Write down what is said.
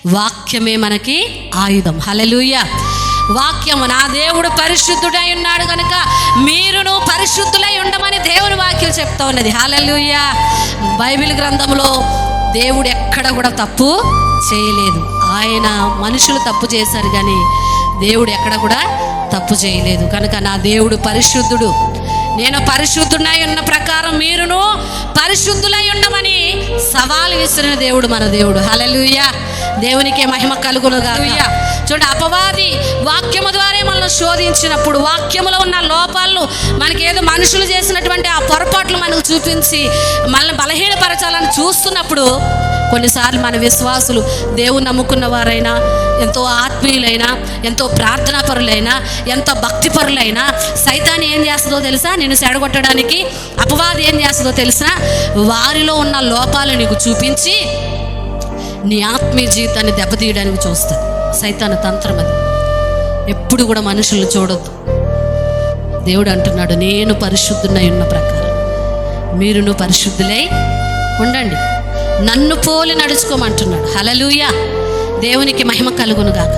వాక్యమే మనకి ఆయుధం. హల్లెలూయా. వాక్యము, నా దేవుడు పరిశుద్ధుడై ఉన్నాడు కనుక మీరును పరిశుద్ధులై ఉండమని దేవుని వాక్యం చెప్తా ఉన్నది. హల్లెలూయా. బైబిల్ గ్రంథంలో దేవుడు ఎక్కడ కూడా తప్పు చేయలేదు. ఆయన మనుషులు తప్పు చేశారు కానీ దేవుడు ఎక్కడ కూడా తప్పు చేయలేదు. కనుక నా దేవుడు పరిశుద్ధుడు, నేను పరిశుద్ధుడై ఉన్న ప్రకారం మీరును పరిశుద్ధులై ఉండమని సవాలు విసిరిన దేవుడు మన దేవుడు. హల్లెలూయా. దేవునికే మహిమ కలుగునుగాక. చూడండి, అపవాది వాక్యము ద్వారా మనల్ని శోధించినప్పుడు, వాక్యములో ఉన్న లోపాలను మనకేదో మనుషులు చేసినటువంటి ఆ పొరపాట్లు మనకు చూపించి మనల్ని బలహీనపరచాలని చూస్తున్నప్పుడు కొన్నిసార్లు మన విశ్వాసులు, దేవుని నమ్ముకున్న వారైనా, ఎంతో ఆత్మీయులైనా, ఎంతో ప్రార్థనాపరులైనా, ఎంతో భక్తిపరులైనా సైతాన్ని ఏం చేస్తుందో తెలుసా? నిన్ను చెడగొట్టడానికి అపవాది ఏం చేస్తుందో తెలుసా? వారిలో ఉన్న లోపాలు నీకు చూపించి నీ ఆత్మీయ జీవితాన్ని దెబ్బతీయడానికి చూస్తుంది. సైతాను తంత్రం అది. ఎప్పుడు కూడా మనుషులు చూడొద్దు. దేవుడు అంటున్నాడు, నేను పరిశుద్ధునై ఉన్న ప్రకారం మీరును పరిశుద్ధులై ఉండండి, నన్ను పోలి నడుచుకోమంటున్నాడు. హల్లెలూయా. దేవునికి మహిమ కలుగునుగాక.